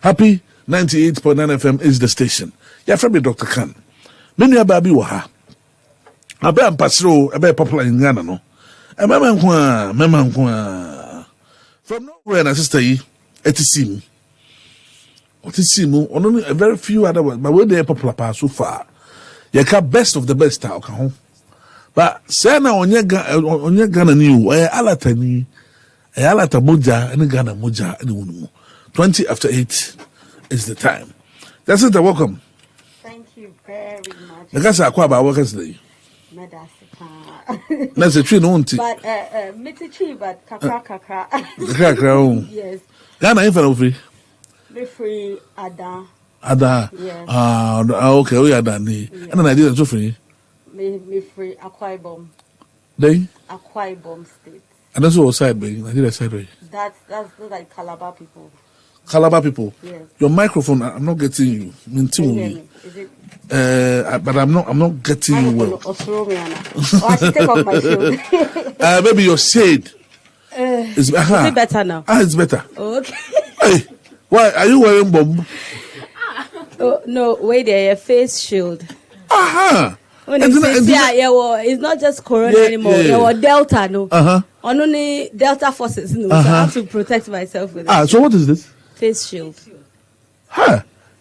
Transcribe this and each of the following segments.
Happy 98.9 FM is the station. Yeah, from me, Dr. Khan. Many a baby waha. A bear pasro, a bear popular in Ghana, no. A mamma, from nowhere, and sister, it is seen. What is seen? Only a very few other ones, but when they are popular pass so far, you can best of the best talk. But say now on your Ghana new, Alatani, Alata Moja, and Ghana Moja, and 20 after 8 is the time. That's it. Welcome. Thank you very much. The guys are quite about workers today. That's a tree, no one. But Mitichi, but kakra. Yes. Ghana ain't free. Me free Ada. Yes. Okay, we are done. And then I didn't so free. Me free Akwa Ibom. They? Akwa Ibom State. And that's what side way. I did a side way. That's like Calabar people. Calabar people. Yes. Your microphone, I'm not getting you. Is it? But I'm not getting you well. I should take off my shoe. Maybe your shade. Is it better now? It's better. Okay. Hey, why are you wearing bomb? Oh, no, wait there, your face shield. Aha. It's not just Corona anymore. Yeah. Delta, no. Only Delta forces, no. So I have to protect myself with it. So what is this? Face shield. Huh?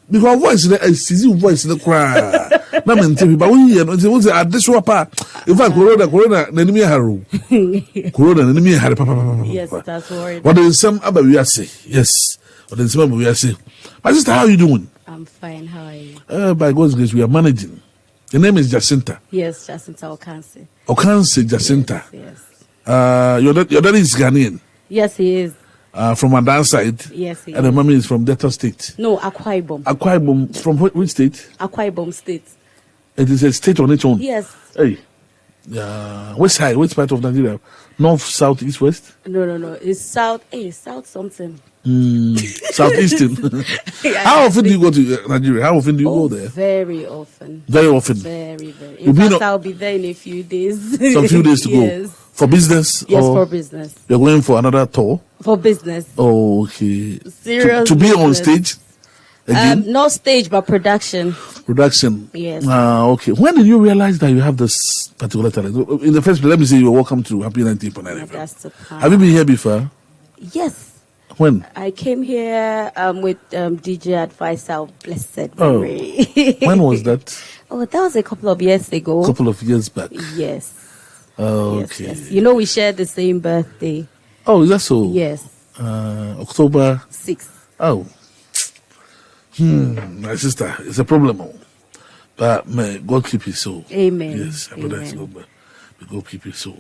Because voice is voice in the crowd. But when you was at this wapa, in fact, Corona, the enemy haru. Corona, the enemy had papa. Yes, that's worried. But there's some other we are say. Yes. But there's some we are say. My sister, how are you doing? I'm fine. How are you? By God's grace, we are managing. The name is Jacinta. Yes, Jacinta Ocansey. Ocansey, Jacinta. Yes. Your daddy is Ghanaian. Yes, he is. From Adan side. Yes, he is. And the mommy is from Delta State. No, Akwa Ibom. Akwa Ibom. From which state? Akwa Ibom State. It is a state on its own. Yes. Hey. Which side? Which part of Nigeria? North, south, east, west? No. It's south. South something. Southeastern. How often do you go to Nigeria? How often do you go there? Very often. Very often. Very. In fact, I'll be there in a few days. Some few days to yes. go. For business? Yes, for business. You're going for another tour? For business. Oh, okay. Serious to be on stage? Again? Not stage, but production. Production? Yes. Okay. When did you realize that you have this particular talent? In the first place, let me say you're welcome to Happy 90.9 FM. Have you been here before? Yes. When? I came here with DJ Advisor, blessed memory. When was that? Oh, that was a couple of years ago. A couple of years back? Yes. Oh, okay. Yes. You know, we shared the same birthday. Oh, is that so? Yes. October 6th. Oh. My sister, it's a problem. But may God keep you soul. Amen. Yes, I may God keep you soul.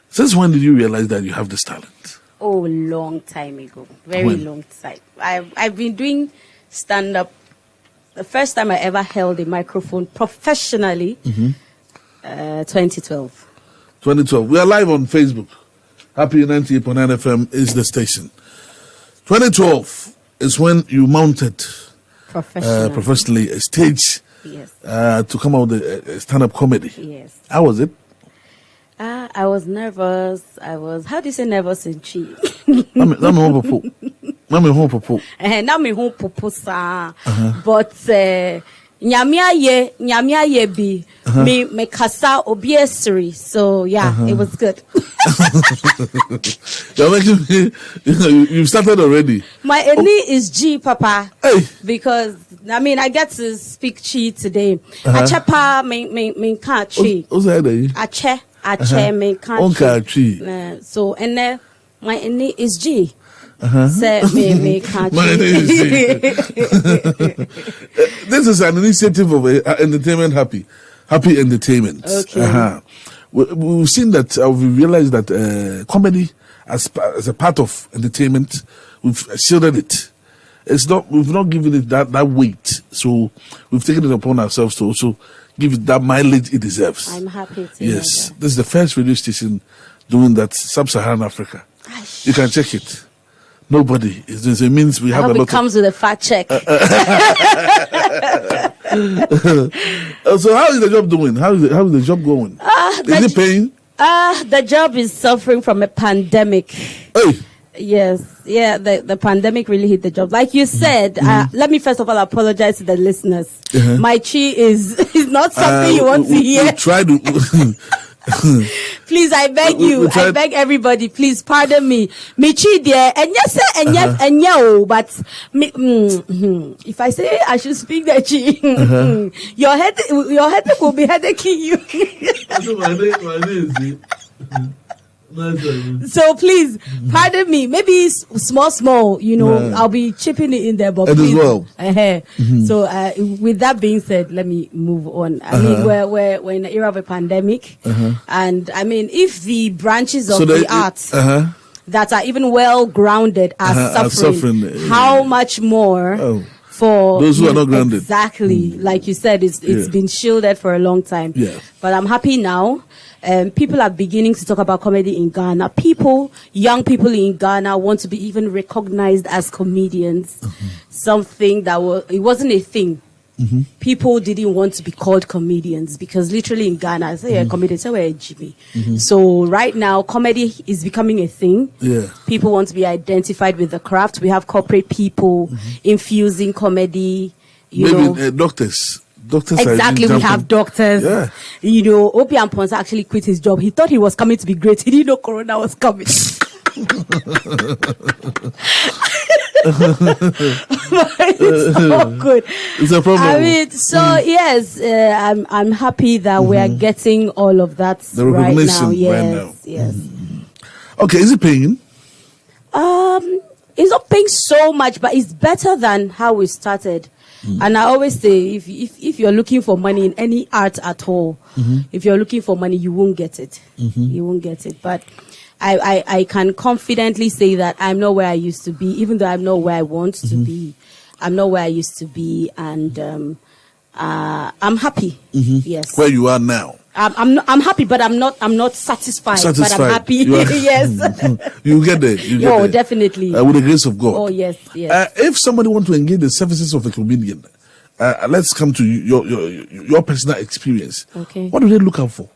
Since when did you realize that you have this talent? Oh, long time ago. Very long time. I've been doing stand-up. The first time I ever held a microphone professionally, 2012. 2012. We are live on Facebook. Happy 98.9 FM is the station. 2012 is when you mounted professionally a stage to come out with a stand-up comedy. Yes. How was it? I was nervous. How do you say nervous in Chi? But Nyamia ye bi me kasa obiesri. So yeah, it was good. You've started already. My eni is G, Papa. Hey. Because I get to speak Chi today. Achepa me can't Chi. What's that? Ache me can't Chi. So and then my eni is G. Say me can't. This is an initiative of entertainment happy entertainment. Okay. We've seen that. We realized that comedy as a part of entertainment, we've shielded it. We've not given it that weight. So we've taken it upon ourselves to also give it that mileage it deserves. I'm happy to. Yes, this is the first radio station doing that, Sub-Saharan Africa. You can check it. Nobody is doing so. It means we have a lot. It comes with a fat check. So how is the job doing? How is the job going? Is it paying? The job is suffering from a pandemic. Hey. Yes, yeah, the pandemic really hit the job. Like you said, let me first of all apologize to the listeners. My chi is not something you want to hear. We try to... Please, I beg you. I beg everybody, please pardon me. Me chi there, and yes, but if I say I should speak the chi, your head will be headaching you. So please pardon me. Maybe small, I'll be chipping it in there, but please. Well. So with that being said, let me move on. I mean, we're in the era of a pandemic, and I mean, if the branches of the arts that are even well grounded are suffering, how much more? For those who are not grounded. Exactly. Like you said, it's been shielded for a long time. Yeah. But I'm happy now. People are beginning to talk about comedy in Ghana. Young people in Ghana want to be even recognized as comedians. Something that it wasn't a thing. People didn't want to be called comedians because literally in Ghana, say you're a comedian, say we're a Jimmy. So right now, comedy is becoming a thing. Yeah. People want to be identified with the craft. We have corporate people infusing comedy. Maybe doctors. Exactly, we have doctors. Yeah. Obi Amponsa actually quit his job. He thought he was coming to be great. He didn't know Corona was coming. It's so good. It's a problem. I mean, yes, I'm happy that we are getting all of that right now. Yes. Okay, is it paying? It's not paying so much, but it's better than how we started. And I always say, if you're looking for money in any art at all, if you're looking for money, you won't get it. You won't get it. But I can confidently say that I'm not where I used to be, even though I'm not where I want to be. I'm not where I used to be, and I'm happy. Yes. Where you are now. I'm happy, but I'm not satisfied. But I'm happy. Yes. You get there. Definitely. With the grace of God. Oh yes. If somebody wants to engage the services of a comedian, let's come to your personal experience. Okay. What do they look out for?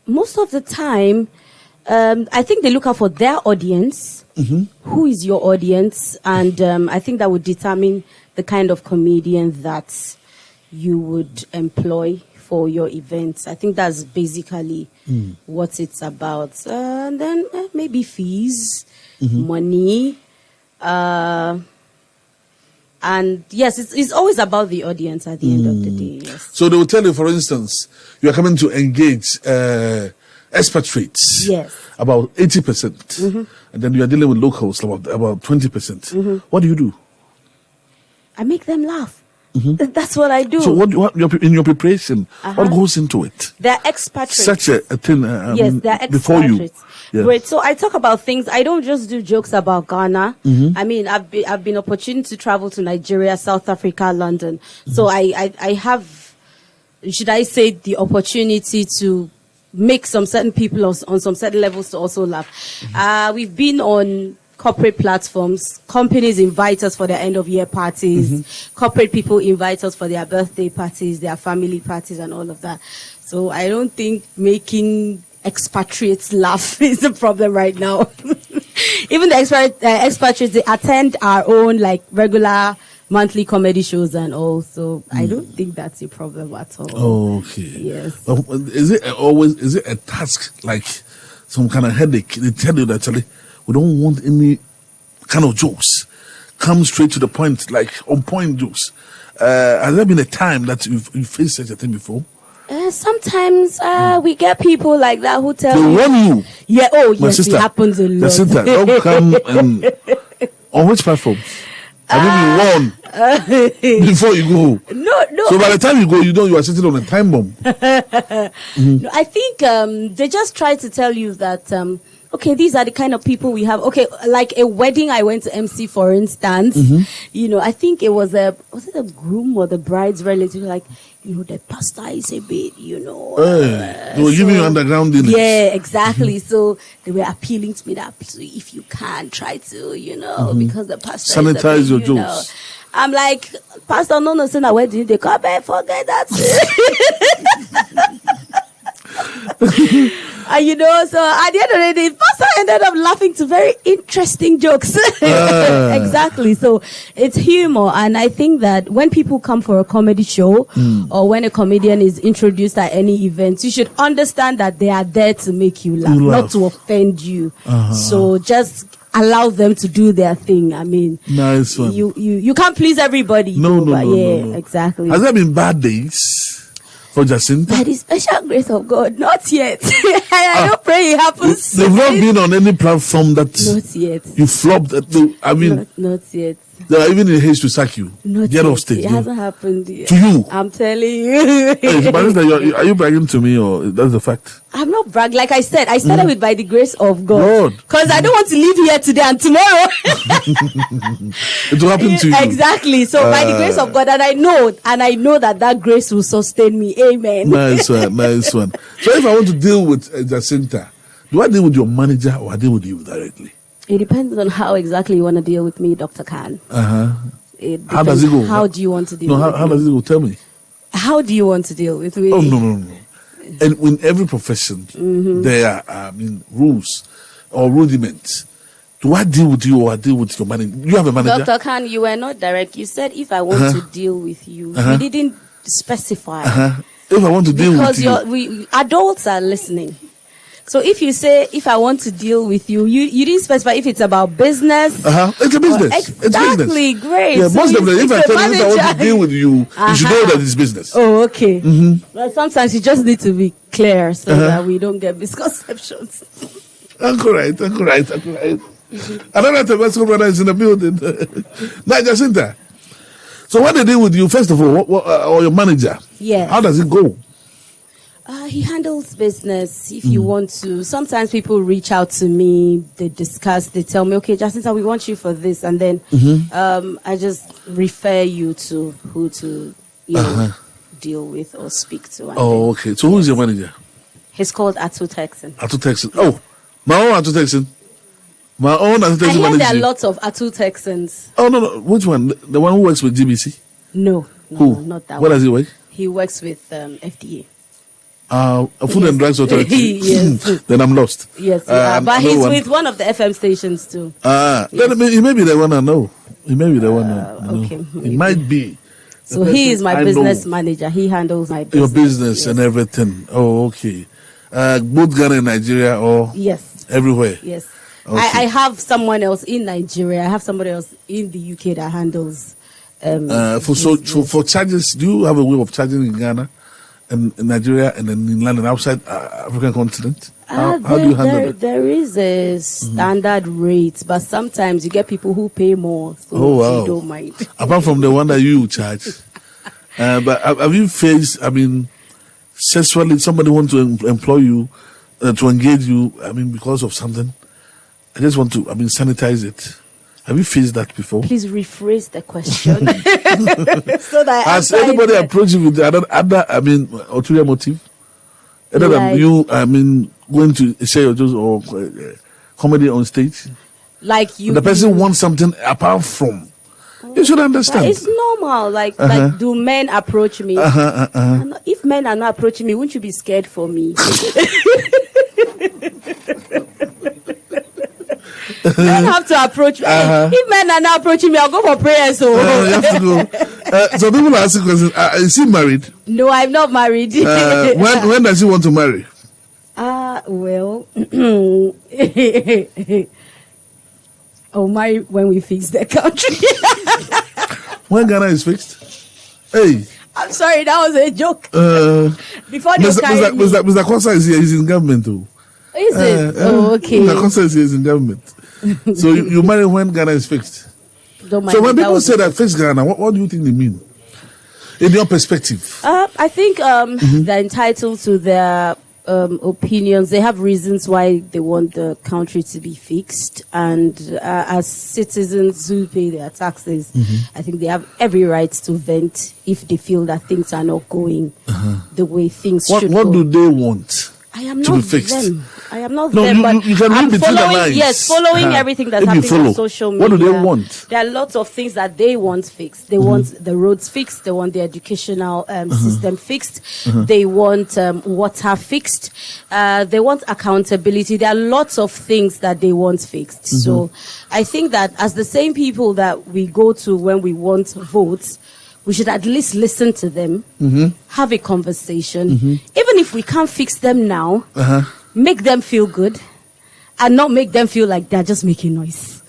Most of the time, I think they look out for their audience. Who is your audience? And I think that would determine the kind of comedian that you would employ for your events. I think that's basically what it's about. And then maybe fees, money. And yes, it's always about the audience at the end of the day. Yes. So they will tell you, for instance, you are coming to engage expatriates. Yes. About 80%. And then you are dealing with locals about 20%. What do you do? I make them laugh. That's what I do. So what in your preparation, what goes into it? They're expatriates. Such a thing. Yes, they're expatriates. Before you. Yeah. Great. So I talk about things. I don't just do jokes about Ghana. I mean, I've been opportunity to travel to Nigeria, South Africa, London. So I have, should I say, the opportunity to make some certain people on some certain levels to also laugh. We've been on corporate platforms. Companies invite us for their end of year parties. Corporate people invite us for their birthday parties, their family parties, and all of that. So I don't think making expatriates laugh is the problem right now. Even the expatriates, they attend our own regular monthly comedy shows and all. So I don't think that's a problem at all. Okay. Yes. Is it a task like some kind of headache? They tell you that actually we don't want any kind of jokes. Come straight to the point, like on point jokes. Has there been a time that you've faced such a thing before? Sometimes we get people like that who tell they me. warn you. Yeah. Oh, My yes. sister, It happens a lot. Jacinta, don't come on which platform? I mean, you warn before you go. No. So by the time you go, you are sitting on a time bomb. No, I think they just try to tell you that. Okay, these are the kind of people we have. Okay, like a wedding I went to MC, for instance. I think was it the groom or the bride's relative? Like, the pastor is a bit, they were giving you underground dinners. Yeah, exactly. So they were appealing to me that if you can try to, because the pastor sanitize is a bit, your jokes. I'm like, Pastor, no, say that wedding. They come back, forget that. You know, so at the end of the day, the pastor ended up laughing to very interesting jokes. Exactly. So it's humor. And I think that when people come for a comedy show or when a comedian is introduced at any event, you should understand that they are there to make you laugh, not to offend you. So just allow them to do their thing. I mean, nice one. You can't please everybody. No, exactly. Has there been bad days for Jacinta? By the special grace of God, not yet. I don't pray it happens. They've not been on any platform that not yet. You flopped. I mean, not yet. They are even in haste to sack you. Get off stage. It hasn't happened yet. To you? I'm telling you. Hey, are you bragging to me, or that's the fact? I'm not bragging. Like I said, I started with by the grace of God. Because I don't want to leave here today and tomorrow. It will happen to you. Exactly. So by the grace of God, and I know that grace will sustain me. Amen. Nice one. So if I want to deal with Jacinta, do I deal with your manager or I deal with you directly? It depends on how exactly you want to deal with me, Dr. Khan. How does it go? How do you want to deal with me? How does it go? Tell me. How do you want to deal with me? Oh, no. And in every profession, there are, rules or rudiments. Do I deal with you or I deal with your manager? You have a manager? Dr. Khan, you were not direct. You said if I want to deal with you. You didn't specify. If I want to deal with you. Because adults are listening. So if you say, if I want to deal with you, you didn't specify if it's about business. It's a business. Exactly. It's business. Great. Yeah, so most of the if I tell you I want to deal with you, you should know that it's business. Oh, okay. Well, sometimes you just need to be clear so that we don't get misconceptions. Uncle right. Another Tabasco brother is in the building. Now, Jacinta. So what they deal with you, first of all, or your manager? Yeah. How does it go? He handles business. If you want to, sometimes people reach out to me, they discuss, they tell me, okay, Jacinta, we want you for this. And then I just refer you to who to deal with or speak to. Oh, okay. So who's your manager? He's called Atu Texan. Oh, my own Atu Texan. I hear there are lots of Atu Texans. Oh, no. Which one? The one who works with GBC? No, who? Not that one. What does he work? He works with FDA. Food and Drugs Authority. Yes. Then I'm lost. Yes, but he's with one of the FM stations too. Yes. He may be the one I know. Okay. He might be. So he is my business manager. He handles my business. Your business and everything. Oh, okay. Both Ghana and Nigeria, or yes, everywhere. Yes. Okay. I have someone else in Nigeria. I have somebody else in the UK that handles. For charges, do you have a way of charging in Ghana? In Nigeria and then in London, outside African continent? How do you handle it? There is a standard rate, but sometimes you get people who pay more, so you don't mind. Apart from the one that you charge. But have you faced, sexually, somebody want to employ you, to engage you, because of something? I just want to, sanitize it. Have you faced that before? Please rephrase the question. So that has anybody approached you with other ulterior motive? Other than you, going to share your jokes or comedy on stage? Like you. The person wants something apart from. You should understand. It's normal. Like do men approach me? If men are not approaching me, wouldn't you be scared for me? Men have to approach me. If men are not approaching me, I'll go for prayers. So you have to go. So people are asking questions. Is he married? No, I'm not married. When does he want to marry? Well, I'll marry when we fix the country. When Ghana is fixed? Hey. I'm sorry, that was a joke. Before they carry me. Mr. Ocansey is here. He's in government too. Is it? Okay. Mr. Ocansey is here. He's in government. So you marry when Ghana is fixed. So when people say that fixed Ghana, what do you think they mean? In your perspective? I think they're entitled to their opinions. They have reasons why they want the country to be fixed. And as citizens who pay their taxes, I think they have every right to vent if they feel that things are not going the way things should go. What do they want? I am not them. I am not No, there, but you can read I'm between the following. lines. Yes, following everything that's If you happening follow, on social media. what do they want? There are lots of things that they want fixed. They want the roads fixed. They want the educational system fixed. They want water fixed. They want accountability. There are lots of things that they want fixed. So I think that as the same people that we go to when we want votes, we should at least listen to them, have a conversation. Even if we can't fix them now, make them feel good and not make them feel like they're just making noise.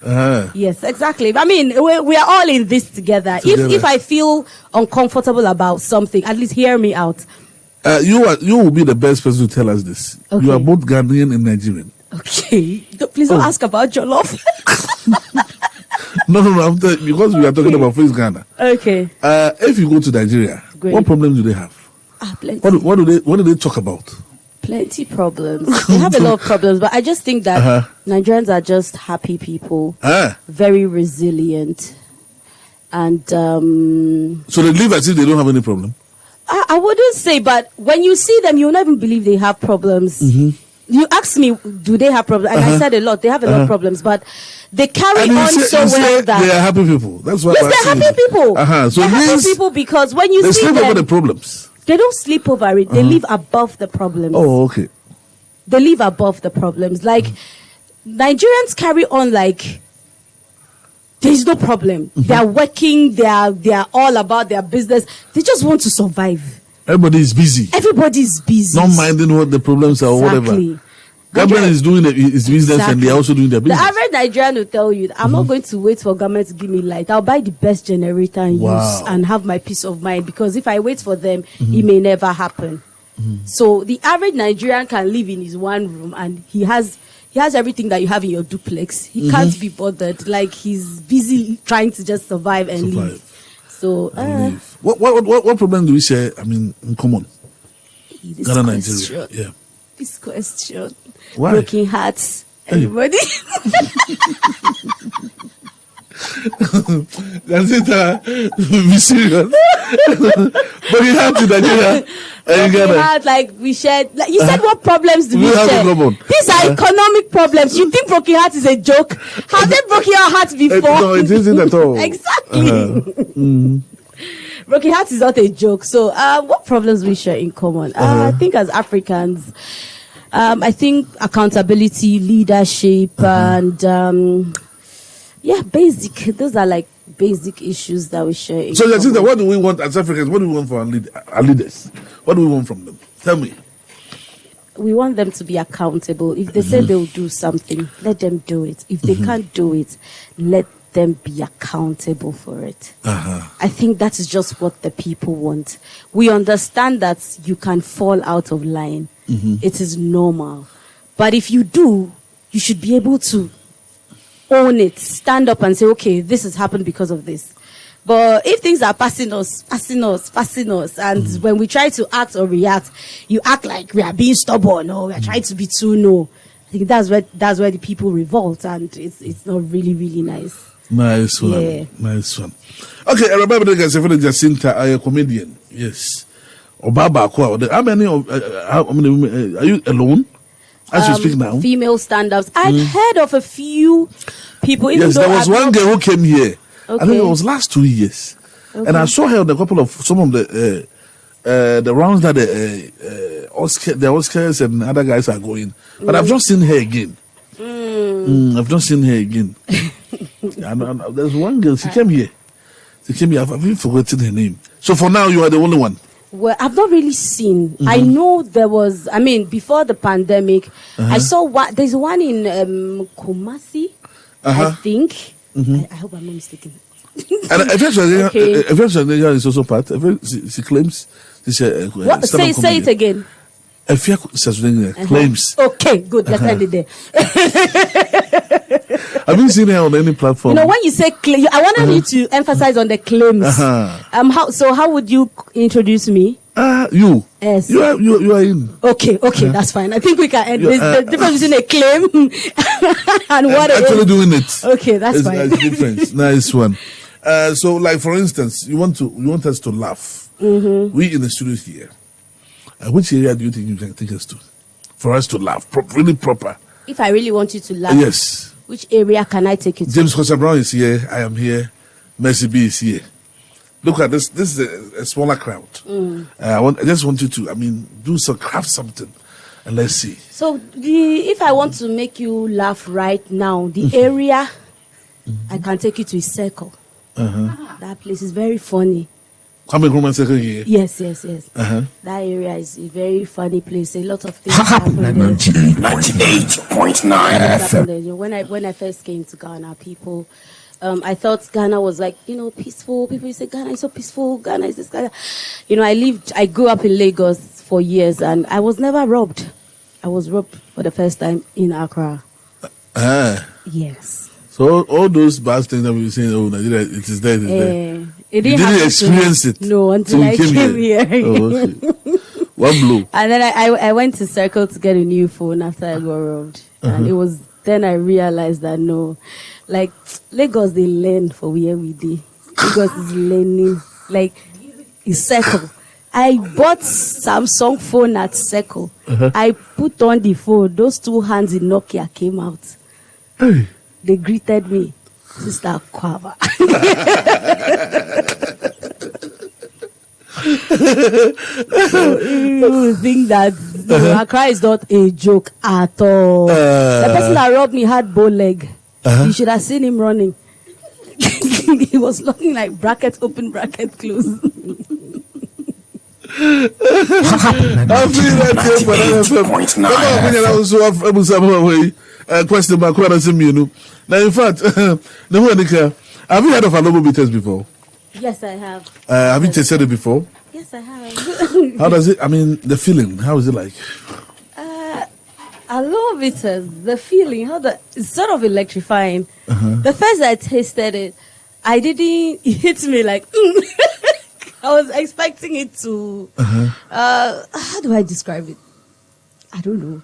Yes, exactly. I mean, we are all in this together. If I feel uncomfortable about something, at least hear me out. You will be the best person to tell us this. Okay. You are both Ghanaian and Nigerian. Okay. Please don't ask about your love. No, because we are talking about Face Ghana. Okay. If you go to Nigeria, Great. what problems do they have? Plenty. What do they talk about? Plenty problems. They have a lot of problems, but I just think that Nigerians are just happy people, very resilient, and so they live as if they don't have any problem. I wouldn't say, but when you see them, you'll not even believe they have problems. You asked me, do they have problems? And I said a lot. They have a lot of problems, but they carry on so well that they are happy people. That's why. Yes, they're happy people. So they're happy people because when you they see sleep them, over the problems. they don't sleep over it. They live above the problems. Oh, okay. They live above the problems. Like Nigerians carry on like there is no problem. They are working. They are all about their business. They just want to survive. Everybody is busy. Everybody is busy. Not minding what the problems are or whatever. Government is doing his business and they are also doing their business. The average Nigerian will tell you, I'm not going to wait for government to give me light. I'll buy the best generator and use and have my peace of mind, because if I wait for them, it may never happen. So the average Nigerian can live in his one room and he has everything that you have in your duplex. He can't be bothered. Like he's busy trying to just survive and live. So what problem do we share? I mean, in common? Ghana, Nigeria. Yeah. This question. Why? Broken hearts. Everybody. Jacinta, be serious. Broken hearts in Nigeria. Broken hearts, like we shared. Like you said, what problems do we have share? in common. These are economic problems. You think broken heart is a joke? Have they broken your heart before? No, it isn't at all. Exactly. Broken heart is not a joke. So, what problems we share in common? I think as Africans, I think accountability, leadership, and basic. Those are like basic issues that we share in so, common. Jacinta, what do we want as Africans? What do we want for our leaders? What do we want from them? Tell me. We want them to be accountable. If they say they'll do something, let them do it. If they can't do it, let them be accountable for it. I think that is just what the people want. We understand that you can fall out of line. It is normal. But if you do, you should be able to own it, stand up and say, okay, this has happened because of this. But if things are passing us, and when we try to act or react, you act like we are being stubborn or we are trying to be too I think that's where the people revolt, and it's not really, really nice. Nice one. Yeah. Nice one. Okay, I remember the guys for Jacinta, a comedian. Yes. Obaba, how many are you alone? As you speak now? Female stand-ups. I'd heard of a few people. Even Yes, there was one girl who came here. Okay. I think it was last 2 years. Okay. And I saw her on a couple of some of the rounds that the Oscars and other guys are going. But I've not seen her again. I've not seen her again. and there's one girl, she came here. I've even forgotten her name. So for now, you are the only one. Well, I've not really seen. I know there was, before the pandemic, I saw one, there's one in Kumasi, I think. I hope I'm not mistaken. And Efia is also part. She claims. Say it again. Efia claims. Okay, good. Let's end it there. Have you seen her on any platform? When you say claim, I wanted you to emphasize on the claims. How would you introduce me? You. Yes. You are in. Okay, that's fine. I think we can end this. The difference between a claim and what it is. Actually doing it. Okay, that's fine. That's difference. Nice one. So, like for instance, you want us to laugh. We in the studio here. Which area do you think you can take us to? for us to laugh, really proper. If I really want you to laugh, Yes. which area can I take you to? James Costa Brown is here. I am here. Mercy B is here. Look at this. This is a smaller crowd. I just want you to, craft something, and let's see. So, if I want to make you laugh right now, the area I can take you to is Circle. That place is very funny. Coming from Circle here. Yes. That area is a very funny place. A lot of things happen there. 98.9 FM. When I first came to Ghana, people, I thought Ghana was like, peaceful. People say Ghana is so peaceful. Ghana is this Ghana. I grew up in Lagos for years, and I was never robbed. I was robbed for the first time in Accra. Yes. So all those bad things that we were saying, Nigeria, it is there. It you didn't experience it. No, until I came here. Oh, okay. One blow. And then I went to Circle to get a new phone after I got robbed. And it was then I realized that no, like Lagos, they learn for where we did. Lagos is learning. Like, it's Circle. I bought Samsung phone at Circle. I put on the phone. Those two hands in Nokia came out. Hey. They greeted me, Sister Kwaba. So you think that Accra is not a joke at all. The person that robbed me had bow leg. You should have seen him running. He was looking like bracket open, bracket close. Question mark. Now, in fact, have you heard of Alomo bitters before? Yes, I have. Have you tasted it before? Yes, I have. How does it? The feeling. How is it like? Alomo bitters. The feeling. It's sort of electrifying. The first I tasted it, it hit me like. I was expecting it to. How do I describe it? I don't know.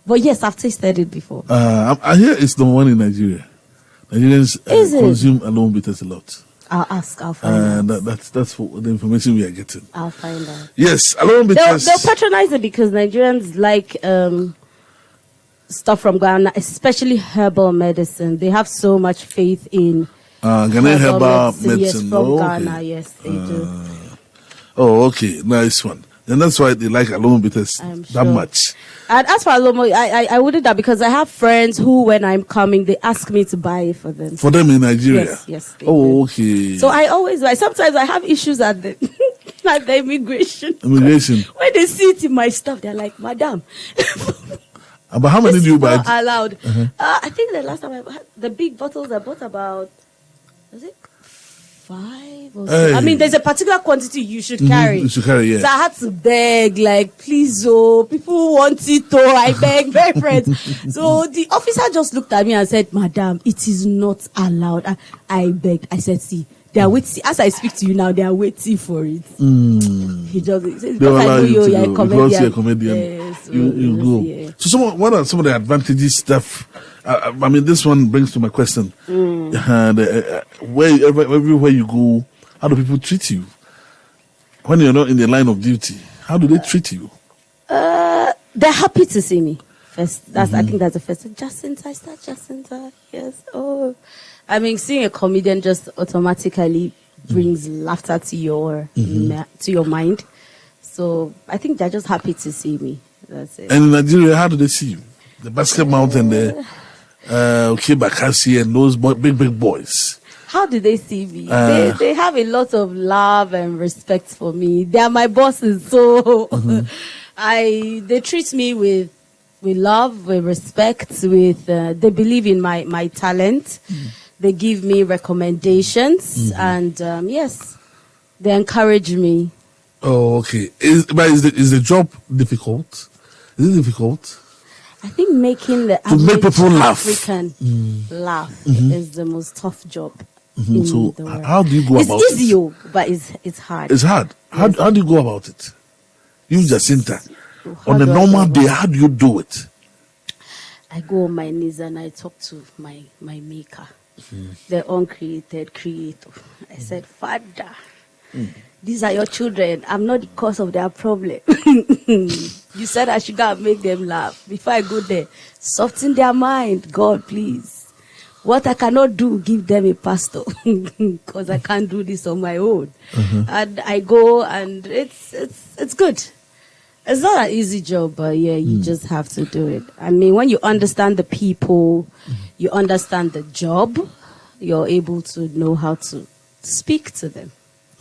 But yes, I've tasted it before. I hear it's the one in Nigeria. Nigerians consume Alomo bitters a lot. I'll ask. I'll find out. That's the information we are getting. I'll find out. Yes, Alomo bitters. They'll patronize it because Nigerians like stuff from Ghana, especially herbal medicine. They have so much faith in Ghanaian herbal medicine. Yes, from Ghana. Yes, they do. Oh, okay. Nice one. And that's why they like Alomo bitters that much. And as for Alomo, I wouldn't that because I have friends who, when I'm coming, they ask me to buy it for them. For them in Nigeria? Yes. Oh, okay. So I always buy. Sometimes I have issues at the at the immigration. Immigration. When they see it in my stuff, they're like, Madam. But how many do you buy? Not allowed. I think the last time I bought the big bottles, I bought about, was it 5 or 6? Hey. There's a particular quantity you should carry. You should carry, yeah. So I had to beg, like, please, people want it, I beg, very friends. So the officer just looked at me and said, Madam, it is not allowed. I begged. I said, see, they are waiting. As I speak to you now, they are waiting for it. He just said, because I know you're a comedian. Because you're a comedian. Yes, you go. Yeah. So what are some of the advantages stuff? This one brings to my question. Everywhere you go, how do people treat you? When you're not in the line of duty, how do they treat you? They're happy to see me. First, I think that's the first. Jacinta, is that Jacinta? Yes. Oh, seeing a comedian just automatically brings laughter to your mind. So I think they're just happy to see me. That's it. And in Nigeria, how do they see you? The Basket Mountain there, Ocansey and those big boys. How do they see me? They have a lot of love and respect for me. They are my bosses, so they treat me with love, with respect, they believe in my talent. They give me recommendations, and yes, they encourage me. Oh, okay. Is the job difficult? Is it difficult? I think making the make people laugh. African laugh is the most tough job. In So the world. how do you go about it? It's easy, but it's hard. It's hard. Yes. How do you go about it? You, Jacinta, on a normal day, how do you do it? I go on my knees and I talk to my maker, the uncreated creator. I said, Father, these are your children. I'm not the cause of their problem. You said I should go and make them laugh. Before I go there, soften their mind. God, please. What I cannot do, give them a pastor. Because I can't do this on my own. And I go and it's good. It's not an easy job, but yeah, you just have to do it. I mean, when you understand the people, you understand the job, you're able to know how to speak to them.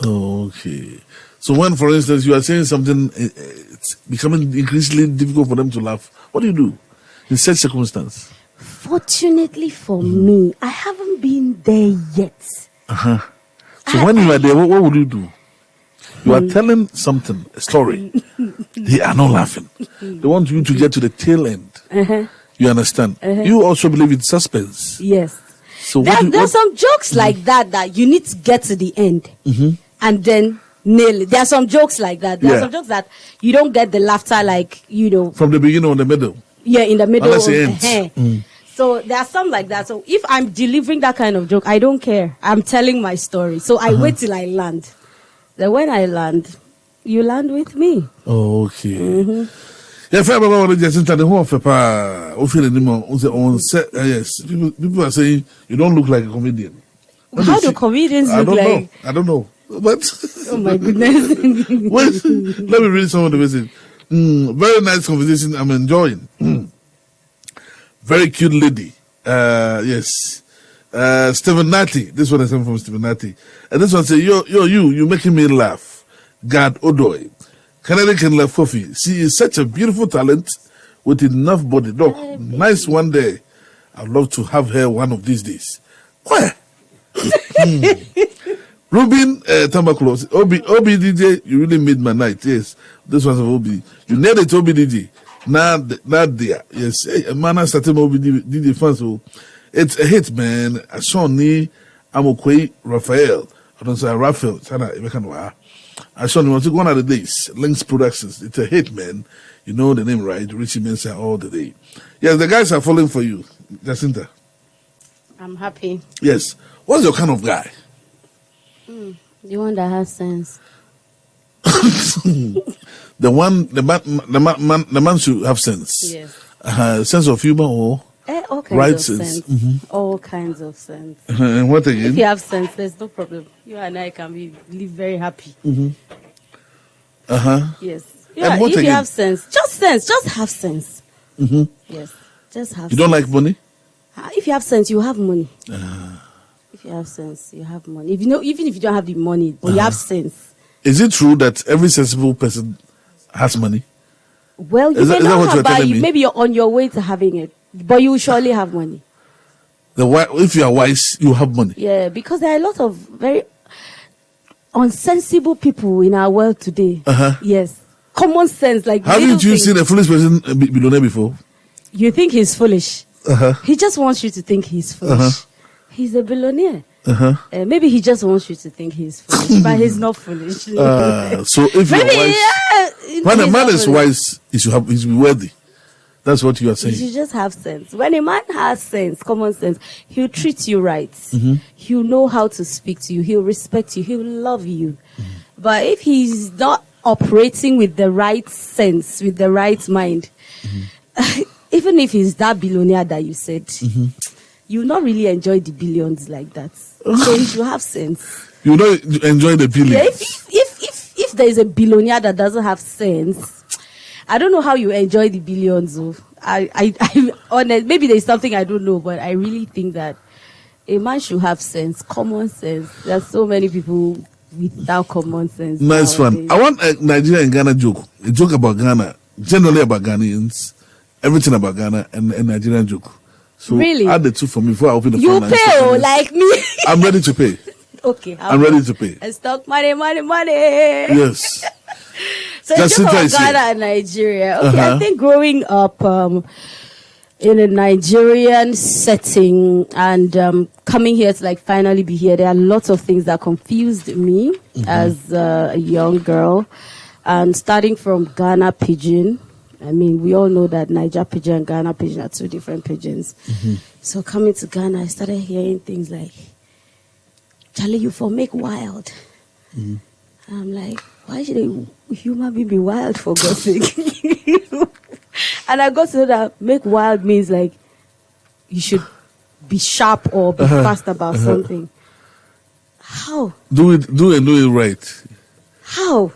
Okay. So when, for instance, you are saying something, it's becoming increasingly difficult for them to laugh, what do you do in such circumstance? Fortunately for me, I haven't been there yet. So when you are there, what would you do? You are telling something, a story. They are not laughing. They want you to get to the tail end. You understand? You also believe in suspense. Yes. So There are some jokes like that you need to get to the end and then nail it. There are some jokes like that. There are some jokes that you don't get the laughter like, from the beginning or the middle. Yeah, in the middle. Unless it ends. So there are some like that. So if I'm delivering that kind of joke, I don't care. I'm telling my story. So I wait till I land. Then when I land, you land with me. Oh, okay. Yeah, fair about Jacinta, the whole of on set. Yes, people are saying you don't look like a comedian. How do comedians look like? I don't know. But oh my goodness. Wait, let me read some of the message. Very nice conversation. I'm enjoying. Very cute lady. Yes. Stephen Natty. This one is from Stephen Natty. And this one say, you making me laugh. God Odoy. Canadian love coffee. She is such a beautiful talent with enough body. Look, nice one day. I'd love to have her one of these days. Where? Ruben Tambaklos, Obi DJ, you really made my night. Yes, this was Obi. You nailed it, Obi DJ. Not there. Yes, man, I started Obi DJ fans. So it's a hit, man. I saw ni Amokwe Raphael. I don't say Raphael. I saw him one of the days. Links Productions. It's a hit, man. You know the name, right? Richie Mensah all the day. Yes, the guys are falling for you, Jacinta. I'm happy. Yes. What's your kind of guy? The one that has sense. the man should have sense. Yes. Sense of humor or all kinds right of sense. All kinds of sense. And what again? If you have sense, there's no problem. You and I can live very happy. Yes. Yeah, if you have sense, just have sense. Yes, just have. You don't like money? If you have sense, you have money. If you have sense, you have money. Even if you don't have the money, but you have sense. Is it true that every sensible person has money? Well, you may not have, but maybe you're on your way to having it, but you will surely have money. If you are wise, you have money. Yeah, because there are a lot of very unsensible people in our world today. Yes, common sense, like. Haven't you seen a foolish person billionaire before? You think he's foolish? He just wants you to think he's foolish. He's a billionaire. Maybe he just wants you to think he's foolish, but he's not foolish. So if you're wise, when a man is wise, he should be worthy. That's what you are saying. You should just have sense. When a man has sense, common sense, he'll treat you right. He'll know how to speak to you. He'll respect you. He'll love you. But if he's not operating with the right sense, with the right mind, even if he's that billionaire that you said, you will not really enjoy the billions like that. So you should have sense. You will not enjoy the billions. Yeah, if there is a billionaire that doesn't have sense, I don't know how you enjoy the billions. I honest, maybe there's something I don't know, but I really think that a man should have sense, common sense. There's so many people without common sense. Nice one. I want a Nigeria and Ghana joke. A joke about Ghana, generally about Ghanaians, everything about Ghana, and a Nigerian joke. So really? Add the two for me before I open the phone. You pay like me. I'm ready to pay. Okay. I'm ready to pay. And stock money. Yes. So it's just about Ghana and Nigeria. Okay, I think growing up in a Nigerian setting and coming here to finally be here, there are lots of things that confused me as a young girl. And starting from Ghana Pidgin, I mean, we all know that Niger Pidgin and Ghana Pidgin are two different pigeons. So coming to Ghana, I started hearing things like, Charlie, you for make wild. I'm like, why should a human being be wild, for God's sake? And I got to know that make wild means like you should be sharp or be fast about something. How? Do it right. How?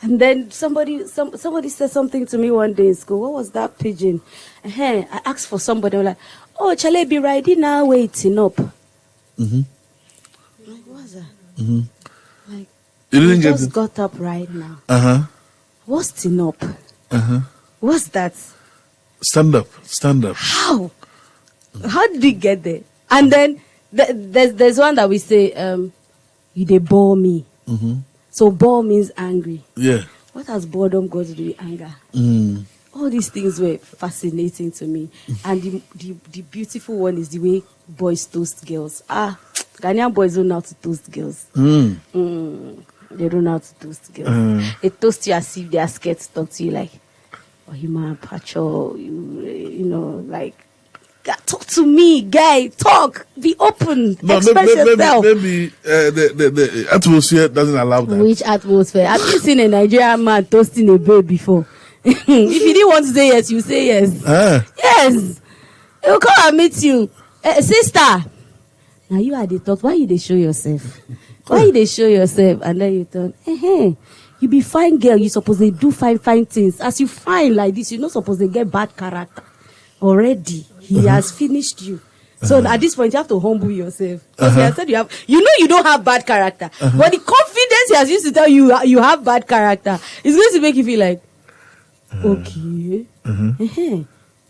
And then somebody said something to me one day in school. What was that pigeon? I asked for somebody. I'm like, oh, shall I be riding now? Waiting up. Like, what's that? Like, you didn't get just got up right now. What's tin up? What's that? Stand up. How? How did we get there? And then there's one that we say, you dey bore me. So bore means angry. Yeah. What has boredom got to do with anger? All these things were fascinating to me. And the beautiful one is the way boys toast girls. Ghanaian boys don't know how to toast girls. They don't know how to toast girls. They toast you as if they are scared to talk to you like, oh, human pacho, you know, like, talk to me, guy. Talk. Be open. Express yourself. Maybe the atmosphere doesn't allow that. Which atmosphere? Have you seen a Nigerian man toasting a babe before? If you didn't want to say yes, you say yes. Yes. He'll come and meet you. Sister. Now you are the thought. Why you they show yourself? Why you they show yourself? And then you turn, you be fine girl. You supposed to do fine things. As you fine like this, you're not supposed to get bad character. Already, he has finished you. So at this point, you have to humble yourself. Because he has said you don't have bad character. But the confidence he has used to tell you you have bad character is going to make you feel like, okay,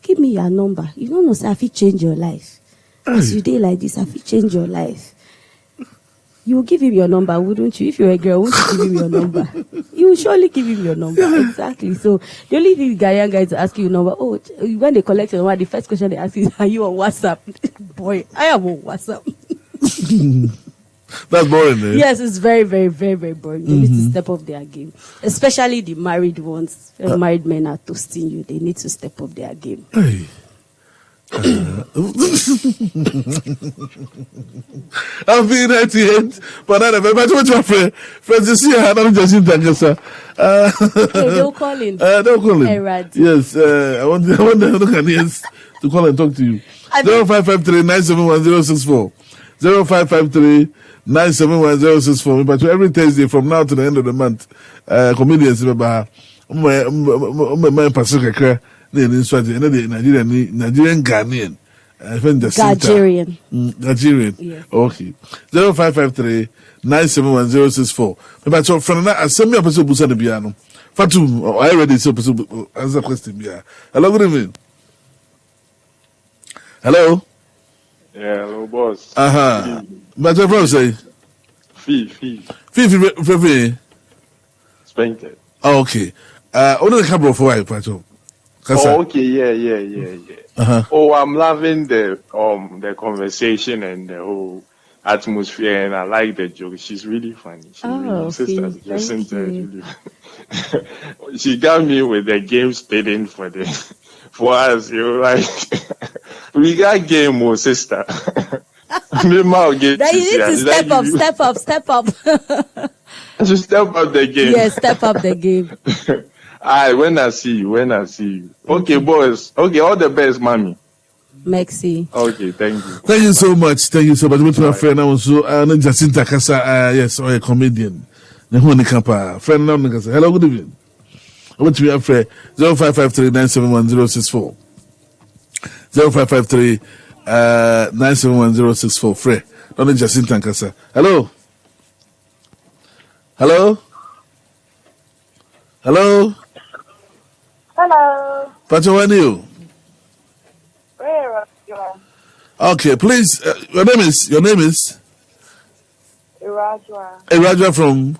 give me your number. You don't know, sir, if it change your life. As you day like this, if it change your life. You will give him your number, wouldn't you? If you're a girl, won't you give him your number? You will surely give him your number. Exactly. So the only thing Ghanaian guys ask you number, when they collect your number, the first question they ask is, are you on WhatsApp? Boy, I am on WhatsApp. That's boring, eh? Yes, it's very, very, very, very boring. They need to step up their game. Especially the married ones. When married men are toasting you, they need to step up their game. Hey. I'm being 98, but I never met my friend. Friends, you see, I don't Jacinta, sir. They'll call in. They'll call in. Erad. Yes, I want the Ghanaians to call and talk to you. 0553 971 064. 0553-971-064. But every Thursday from now to the end of the month, comedians remember my Pacific Nigerian Ghanaian. Nigerian. Yeah. Okay. 0553-971-064. But so from now, send me a person who said the piano. Fatum, I already saw person answer question. Hello, good evening. Hello. Yeah, hello, boss. But your brother say? Fee. Spanker. Oh, okay. Only the camera for why, Pacho? Oh, okay, yeah. Oh, I'm loving the conversation and the whole atmosphere, and I like the joke. She's really funny. Sister Jacinta is really funny. She got me with the game spitting for us. You know, like we got game, oh sister. You need to step up. To step up the game. Yeah, step up the game. When I see you. Okay, boys. Okay, all the best, mommy. Maxi. Okay, thank you. Thank you so much. With my friend, I was Jacinta Kasa, yes, or a comedian. Friend, hello, good evening. I want to be a friend. 0553-971-064. 0553-971-064. Friend, don't Jacinta Kasa. Hello. Pacho, when are you? Where you are? Okay, please. Your name is? Irajwa. Irajwa from?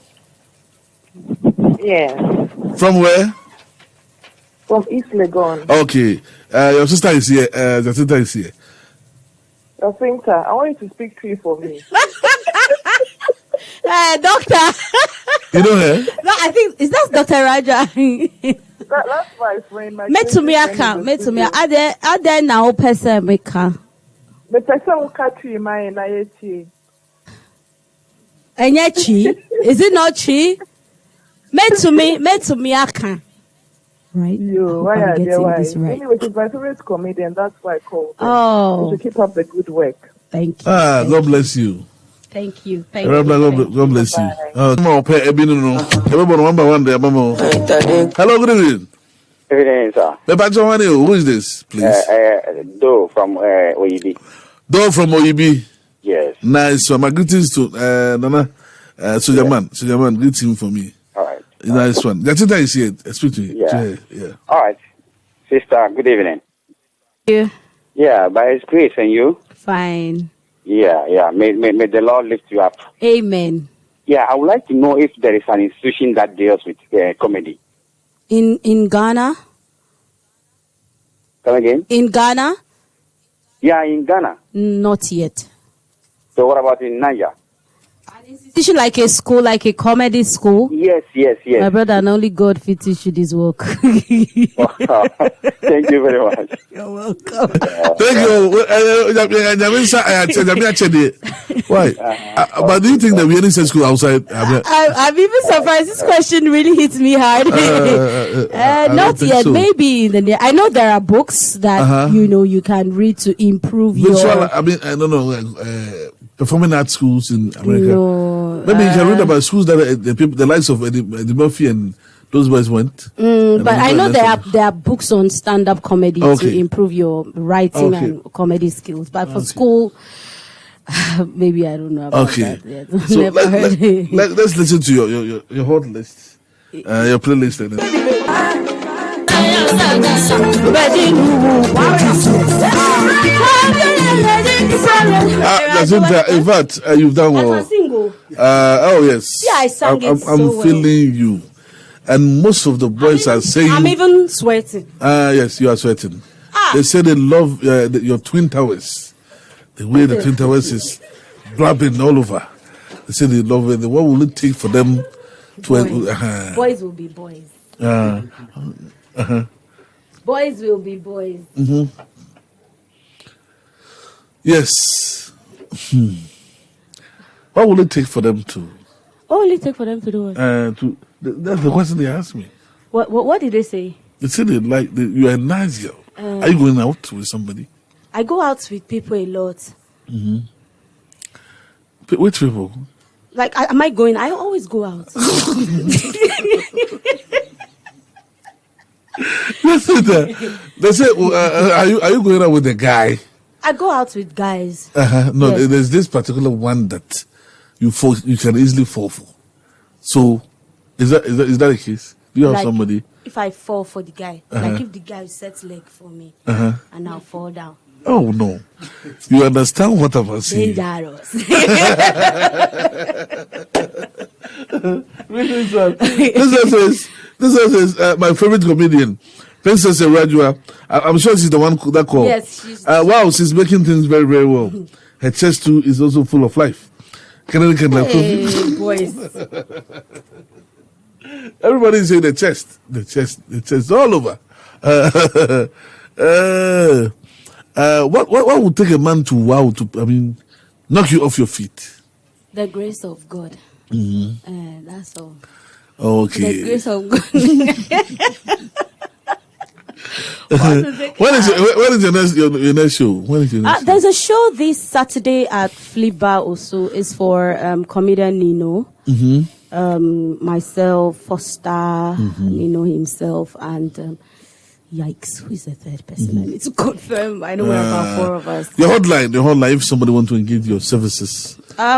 Yeah. From where? From East Legon. Okay. Your sister is here. Jacinta is here. Jacinta, I want you to speak to you for me. Doctor. You know her? No, I think is that Dr. Raja. That's my friend. Metumia. Are there now person maker? The person who cut you my Ayekoo. Enye chi? Is it not chi? Made to me, I can. Right? You, why are there? Why? Anyway, she's my favorite comedian. That's why I called. Oh. You should keep up the good work. Thank you. God bless you. Thank you. God bless you. Hello, good evening. Good evening, sir. Who is this, please? Do from OEB. Do from OEB. Yes. Nice. So my greetings to Nana Sujaman. Sujaman, greet him for me. All right. Nice one. Jacinta is here. Speak to you. Yeah. All right. Sister, good evening. You? Yeah, by His grace and you? Fine. Yeah. May the Lord lift you up. Amen. Yeah, I would like to know if there is an institution that deals with comedy. In Ghana? Come again? In Ghana? Yeah, in Ghana. Not yet. So what about in Nigeria? An institution like a school, like a comedy school? Yes. My brother, and only God fit issue this work. Thank you very much. You're welcome. Thank you. Why? But do you think that we any school outside? I'm even surprised. This question really hits me hard. Not yet. So. Maybe in the near. I know there are books that you can read to improve your. I mean, I don't know. Performing arts schools in America. No, maybe you can read about schools that the likes of Eddie Murphy and those boys went. But I know there are books on stand-up comedy to improve your writing and comedy skills. But for school, maybe I don't know about that. Yeah, so let's listen to your hot list, your playlist. Jacinta, in fact, you've done well. Oh yes. Yeah, I sang it so I'm feeling you, and most of the boys are saying. I'm even sweating. Yes, you are sweating. They say they love your twin towers. The way the twin towers is blabbing all over. They say they love it. What will it take for them to? Boys will be boys. Boys will be boys. Mm-hmm. Yes. What will it take for them to? What will it take for them to do what? That's the question they asked me. What did they say? They said you are a nice girl. Are you going out with somebody? I go out with people a lot. Mm-hmm. Which people? Like, am I going? I always go out. They say, are you going out with a guy? I go out with guys. No, yes. There's this particular one that you can easily fall for. So, is that the case? Do you have somebody? If I fall for the guy, like if the guy sets leg for me, and I'll fall down. Oh no! You understand what I'm saying? Dangerous. This is my favorite comedian, Princess Erajua. I'm sure she's the one that called. Yes, wow, she's making things very, very well. Her chest too is also full of life. Hey, boys. Everybody say the chest all over. What would take a man to knock you off your feet? The grace of God. Mm-hmm. That's all. Okay. The grace of God. When is your next show? When is your next There's a show this Saturday at Flipbar also. It's for comedian Nino. Mm-hmm. Myself, Foster, Nino himself, and yikes, who is the third person? I need to confirm. I know we're about 4 of us. Your hotline, if somebody wants to engage your services. I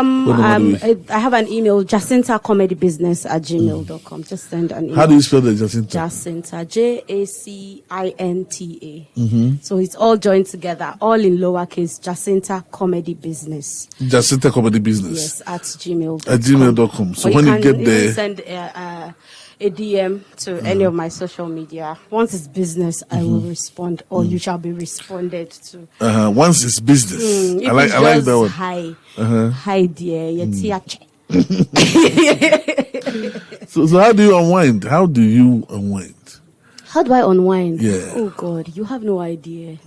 have an email, jacintacomedybusiness@gmail.com. Just send an email. How do you spell that, Jacinta? Jacinta, Jacinta. So it's all joined together, all in lowercase, Jacinta Comedy Business. Jacinta Comedy Business. Yes, at gmail.com. At gmail.com. So when you get there, send a DM to any of my social media. Once it's business, I will respond, or you shall be responded to. Once it's business, I like that one. Hi, dear. So how do you unwind? How do I unwind? Yeah. Oh God, you have no idea.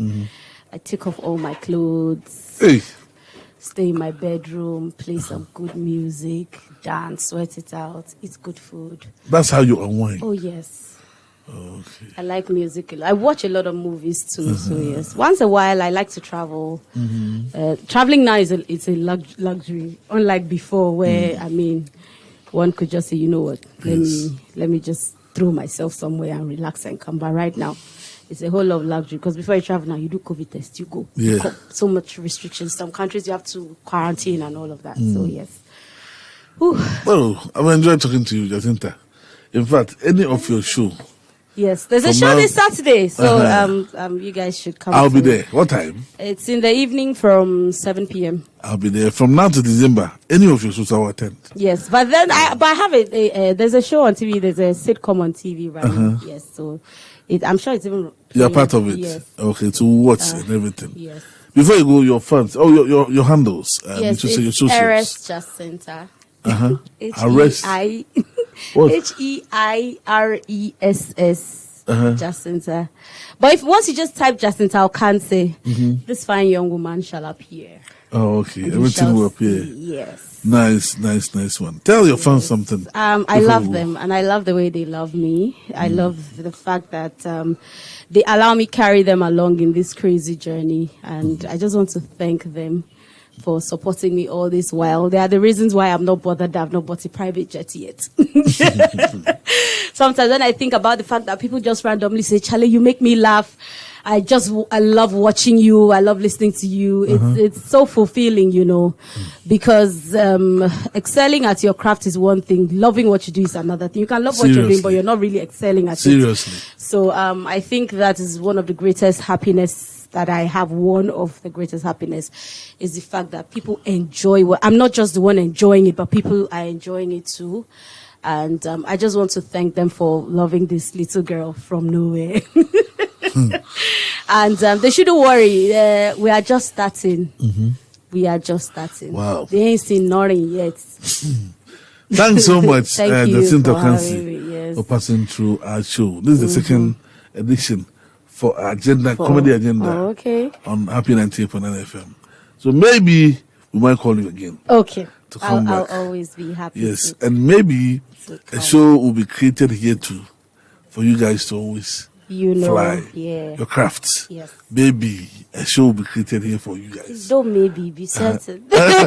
I take off all my clothes. Hey. stay in my bedroom, play some good music, dance, sweat it out, eat good food. That's how you unwind. Oh, yes. Okay. I like music. I watch a lot of movies too. So yes, once a while I like to travel. Traveling now is a luxury, unlike before, where I mean, one could just say, you know what, let me just throw myself somewhere and relax and come. But right now, it's a whole lot of luxury, because before you travel now, you do COVID test, you go. Yeah. So much restrictions. Some countries you have to quarantine and all of that. So yes. Whew. Well, I've enjoyed talking to you, Jacinta. In fact, any of your show. Yes, there's a From show now- this Saturday, so you guys should come. I'll be to- there. What time? It's in the evening from 7 p.m. I'll be there. From now to December, any of your shows I will attend. Yes, but then I have there's a show on TV. There's a sitcom on TV right now. Yes, so I'm sure it's even. You're playing. part of it. Yes. Okay, to watch and everything. Yes. Before you go, your fans. Oh, your handles. Yes, you say your it's socials. Eres Jacinta. Arrest. What? HEIRESS. Jacinta. But once you just type Jacinta Ocansey, this fine young woman shall appear. Oh, okay. And you Everything shall will appear. see, yes. Nice one. Tell your fans something. I before love we go. them, and I love the way they love me. I love the fact that they allow me carry them along in this crazy journey, and I just want to thank them for supporting me all this while. They are the reasons why I'm not bothered that I've not bought a private jet yet. Sometimes when I think about the fact that people just randomly say, Charlie, you make me laugh. I love watching you. I love listening to you. It's so fulfilling, because excelling at your craft is one thing. Loving what you do is another thing. You can love what you're doing, but you're not really excelling at it. Seriously. So I think that is one of the greatest happiness that I have. One of the greatest happiness is the fact that people enjoy what I'm not just the one enjoying it, but people are enjoying it too. And I just want to thank them for loving this little girl from nowhere. And they shouldn't worry. We are just starting. We are just starting. Wow. They ain't seen nothing yet. Thanks so much, Thank you Jacinta for having Ocansey, me, yes. for passing through our show. This is the second edition for Comedy Agenda Oh, okay. on Happy 98.9 FM. So maybe we might call you again. Okay. To come I'll back. always be happy. Yes, to and maybe to a come. show will be created here too for you guys to always fly your crafts. Yes. Maybe a show will be created here for you guys. Don't maybe be certain. That's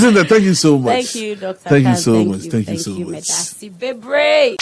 it. Thank you so much. Thank you, Dr. Thank you Khan. so much. Thank you Thank so you, much. Medasi Bebre.